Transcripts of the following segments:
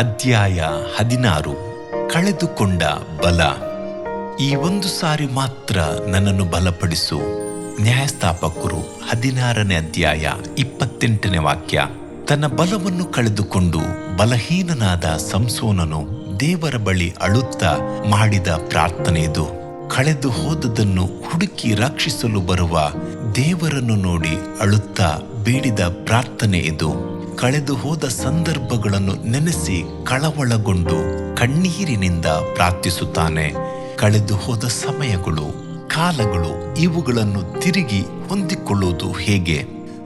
ಅಧ್ಯಾಯ 16. ಕಳೆದುಕೊಂಡ ಬಲ. ಈ ಒಂದು ಸಾರಿ ಮಾತ್ರ ನನ್ನನ್ನು ಬಲಪಡಿಸು. ನ್ಯಾಯಸ್ಥಾಪಕರು 16ನೇ ಅಧ್ಯಾಯ 28ನೇ ವಾಕ್ಯ. ತನ್ನ ಬಲವನ್ನು ಕಳೆದುಕೊಂಡು ಬಲಹೀನನಾದ ಸಂಸೋನನು ದೇವರ ಬಳಿ ಅಳುತ್ತಾ ಮಾಡಿದ ಪ್ರಾರ್ಥನೆ ಇದು. ಕಳೆದು ಹೋದದನ್ನು ಹುಡುಕಿ ರಕ್ಷಿಸಲು ಬರುವ ದೇವರನ್ನು ನೋಡಿ ಅಳುತ್ತಾ ಬೇಡಿದ ಪ್ರಾರ್ಥನೆ ಇದು. ಕಳೆದು ಹೋದ ಸಂದರ್ಭಗಳನ್ನು ನೆನೆಸಿ ಕಳವಳಗೊಂಡು ಕಣ್ಣೀರಿನಿಂದ ಪ್ರಾರ್ಥಿಸುತ್ತಾನೆ. ಕಳೆದು ಹೋದ ಸಮಯಗಳು, ಕಾಲಗಳು, ಇವುಗಳನ್ನು ತಿರುಗಿ ಹೊಂದಿಕೊಳ್ಳುವುದು ಹೇಗೆ?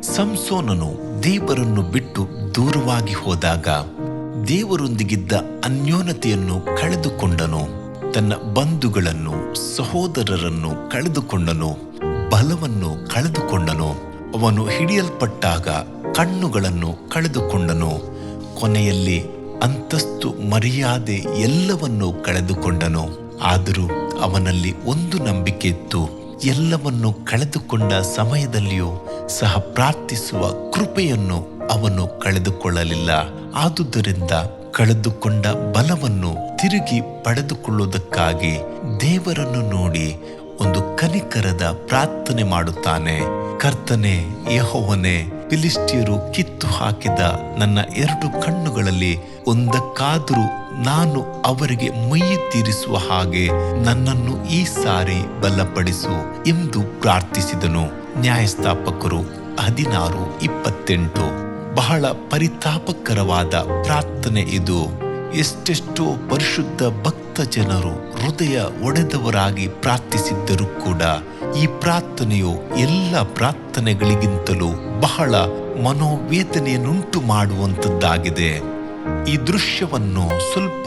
ಸಂಸೋನನು ದೇವರನ್ನು ಬಿಟ್ಟು ದೂರವಾಗಿ ಹೋದಾಗ ದೇವರೊಂದಿಗಿದ್ದ ಅನ್ಯೋನ್ಯತೆಯನ್ನು ಕಳೆದುಕೊಂಡನು. ತನ್ನ ಬಂಧುಗಳನ್ನು, ಸಹೋದರರನ್ನು ಕಳೆದುಕೊಂಡನು. ಬಲವನ್ನು ಕಳೆದುಕೊಂಡನು. ಅವನು ಹಿಡಿಯಲ್ಪಟ್ಟಾಗ ಕಣ್ಣುಗಳನ್ನು ಕಳೆದುಕೊಂಡನು. ಕೊನೆಯಲ್ಲಿ ಅಂತಸ್ತು, ಮರ್ಯಾದೆ ಎಲ್ಲವನ್ನೂ ಕಳೆದುಕೊಂಡನು. ಆದರೂ ಅವನಲ್ಲಿ ಒಂದು ನಂಬಿಕೆ ಇತ್ತು. ಎಲ್ಲವನ್ನು ಕಳೆದುಕೊಂಡ ಸಮಯದಲ್ಲಿಯೂ ಸಹ ಪ್ರಾರ್ಥಿಸುವ ಕೃಪೆಯನ್ನು ಅವನು ಕಳೆದುಕೊಳ್ಳಲಿಲ್ಲ. ಆದುದರಿಂದ ಕಳೆದುಕೊಂಡ ಬಲವನ್ನು ತಿರುಗಿ ಪಡೆದುಕೊಳ್ಳುವುದಕ್ಕಾಗಿ ದೇವರನ್ನು ನೋಡಿ ಒಂದು ಕನಿಕರದ ಪ್ರಾರ್ಥನೆ ಮಾಡುತ್ತಾನೆ. ಕರ್ತನೇ, ಯೆಹೋವನೇ, ಫಿಲಿಷ್ಟಿಯರು ಕಿತ್ತು ಹಾಕಿದ ನನ್ನ 2 ಕಣ್ಣುಗಳಲ್ಲಿ ಒಂದಕ್ಕಾದರೂ ನಾನು ಅವರಿಗೆ ಮೈ ತೀರಿಸುವ ಹಾಗೆ ನನ್ನನ್ನು ಈ ಸಾರಿ ಬಲಪಡಿಸು ಎಂದು ಪ್ರಾರ್ಥಿಸಿದನು. ನ್ಯಾಯಸ್ಥಾಪಕರು 16:28. ಬಹಳ ಪರಿತಾಪಕರವಾದ ಪ್ರಾರ್ಥನೆ ಇದು. ಎಷ್ಟೆಷ್ಟೋ ಪರಿಶುದ್ಧ ಭಕ್ತ ಜನರು ಹೃದಯ ಒಡೆದವರಾಗಿ ಪ್ರಾರ್ಥಿಸಿದ್ದರೂ ಕೂಡ ಈ ಪ್ರಾರ್ಥನೆಯು ಎಲ್ಲ ಪ್ರಾರ್ಥನೆಗಳಿಗಿಂತಲೂ ಬಹಳ ಮನೋವೇದನೆಯನ್ನುಂಟು ಮಾಡುವಂಥದ್ದಾಗಿದೆ. ಈ ದೃಶ್ಯವನ್ನು ಸ್ವಲ್ಪ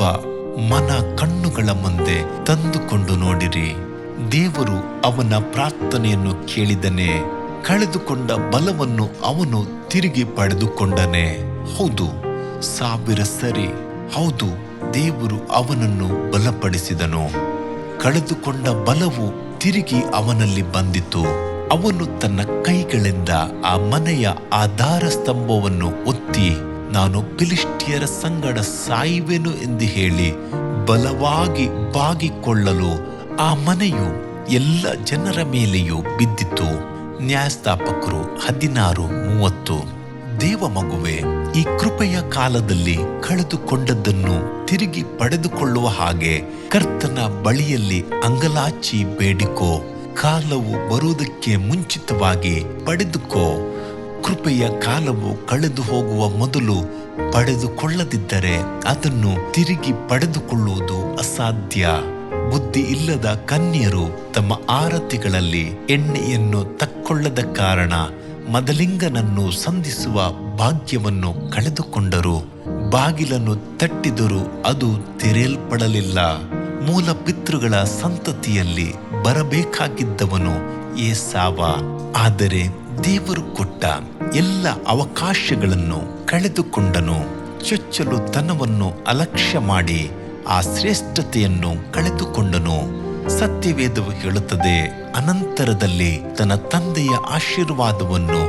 ಮನ ಕಣ್ಣುಗಳ ಮುಂದೆ ತಂದುಕೊಂಡು ನೋಡಿರಿ. ದೇವರು ಅವನ ಪ್ರಾರ್ಥನೆಯನ್ನು ಕೇಳಿದನೆ. ಕಳೆದುಕೊಂಡ ಬಲವನ್ನು ಅವನು ತಿರುಗಿ ಪಡೆದುಕೊಂಡನೆ. ಹೌದು, 1000 ಸರಿ. ಹೌದು, ದೇವರು ಅವನನ್ನು ಬಲಪಡಿಸಿದನು. ಕಳೆದುಕೊಂಡ ಬಲವು ತಿರುಗಿ ಅವನಲ್ಲಿ ಬಂದಿತು. ಅವನು ತನ್ನ ಕೈಗಳಿಂದ ಆ ಮನೆಯ ಆಧಾರ ಸ್ತಂಭವನ್ನು ಒತ್ತಿ, ನಾನು ಫಿಲಿಷ್ಟಿಯರ ಸಂಗಡ ಸಾಯುವೆನು ಎಂದು ಹೇಳಿ ಬಲವಾಗಿ ಬಾಗಿಕೊಳ್ಳಲು ಆ ಮನೆಯು ಎಲ್ಲ ಜನರ ಮೇಲೆಯೂ ಬಿದ್ದಿತು. ನ್ಯಾಯಸ್ಥಾಪಕರು 16:30. ದೇವ ಮಗುವೆ, ಈ ಕೃಪೆಯ ಕಾಲದಲ್ಲಿ ಕಳೆದುಕೊಂಡದ್ದನ್ನು ತಿರುಗಿ ಪಡೆದುಕೊಳ್ಳುವ ಹಾಗೆ ಕರ್ತನ ಬಳಿಯಲ್ಲಿ ಅಂಗಲಾಚಿ ಬೇಡಿಕೋ. ಕಾಲವು ಬರುವುದಕ್ಕೆ ಮುಂಚಿತವಾಗಿ ಪಡೆದುಕೋ. ಕೃಪೆಯ ಕಾಲವು ಕಳೆದು ಹೋಗುವ ಮೊದಲು ಪಡೆದುಕೊಳ್ಳದಿದ್ದರೆ ಅದನ್ನು ತಿರುಗಿ ಪಡೆದುಕೊಳ್ಳುವುದು ಅಸಾಧ್ಯ. ಬುದ್ಧಿ ಇಲ್ಲದ ಕನ್ಯರು ತಮ್ಮ ಆರತಿಗಳಲ್ಲಿ ಎಣ್ಣೆಯನ್ನು ತಕ್ಕೊಳ್ಳದ ಕಾರಣ ಮದಲಿಂಗನನ್ನು ಸಂಧಿಸುವ ಭಾಗ್ಯವನ್ನು ಕಳೆದುಕೊಂಡರು. ಬಾಗಿಲನ್ನು ತಟ್ಟಿದರೂ ಅದು ತೆರೆಯಲ್ಪಡಲಿಲ್ಲ. ಮೂಲ ಪಿತೃಗಳ ಸಂತತಿಯಲ್ಲಿ ಬರಬೇಕಾಗಿದ್ದವನು ಏಸಾವ. ಆದರೆ ದೇವರು ಕೊಟ್ಟ ಎಲ್ಲ ಅವಕಾಶಗಳನ್ನು ಕಳೆದುಕೊಂಡನು. ಚೊಚ್ಚಲುತನವನ್ನು ಅಲಕ್ಷ್ಯ ಮಾಡಿ ಆ ಶ್ರೇಷ್ಠತೆಯನ್ನು ಕಳೆದುಕೊಂಡನು. ಸತ್ಯವೇದವು ಹೇಳುತ್ತದೆ, ಅನಂತರದಲ್ಲಿ ತನ್ನ ತಂದೆಯ ಆಶೀರ್ವಾದವನ್ನು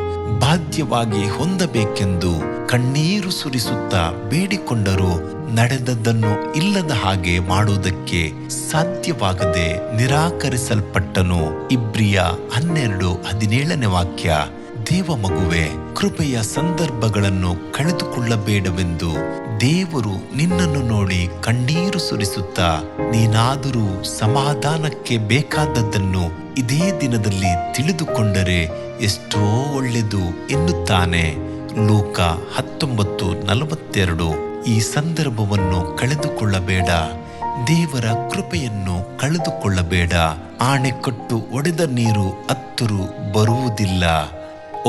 ಬಾಧ್ಯವಾಗಿ ಹೊಂದಬೇಕೆಂದು ಕಣ್ಣೀರು ಸುರಿಸುತ್ತಾ ಬೇಡಿಕೊಂಡರೂ ನಡೆದದ್ದನ್ನು ಇಲ್ಲದ ಹಾಗೆ ಮಾಡುವುದಕ್ಕೆ ಸಾಧ್ಯವಾಗದೆ ನಿರಾಕರಿಸಲ್ಪಟ್ಟನು. ಇಬ್ರಿಯ 12:17ನೇ ವಾಕ್ಯ. ದೇವ ಮಗುವೆ, ಕೃಪೆಯ ಸಂದರ್ಭಗಳನ್ನು ಕಳೆದುಕೊಳ್ಳಬೇಡವೆಂದು ದೇವರು ನಿನ್ನನ್ನು ನೋಡಿ ಕಣ್ಣೀರು ಸುರಿಸುತ್ತಾ, ನೀನಾದರೂ ಸಮಾಧಾನಕ್ಕೆ ಬೇಕಾದದ್ದನ್ನು ಇದೇ ದಿನದಲ್ಲಿ ತಿಳಿದುಕೊಂಡರೆ ಎಷ್ಟೋ ಒಳ್ಳೆಯದು ಎನ್ನುತ್ತಾನೆ. ಲೂಕ 19:42. ಈ ಸಂದರ್ಭವನ್ನು ಕಳೆದುಕೊಳ್ಳಬೇಡ. ದೇವರ ಕೃಪೆಯನ್ನು ಕಳೆದುಕೊಳ್ಳಬೇಡ. ಆಣೆಕಟ್ಟು ಒಡೆದ ನೀರು ಅತ್ತರು ಬರುವುದಿಲ್ಲ.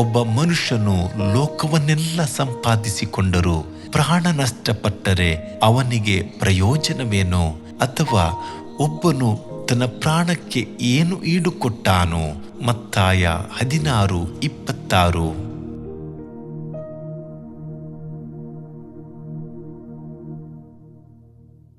ಒಬ್ಬ ಮನುಷ್ಯನು ಲೋಕವನ್ನೆಲ್ಲ ಸಂಪಾದಿಸಿಕೊಂಡರೂ ಪ್ರಾಣ ನಷ್ಟಪಟ್ಟರೆ ಅವನಿಗೆ ಪ್ರಯೋಜನವೇನು? ಅಥವಾ ಒಬ್ಬನು ತನ್ನ ಪ್ರಾಣಕ್ಕೆ ಏನು ಈಡು ಕೊಟ್ಟಾನು? ಮತ್ತಾಯ 16:26.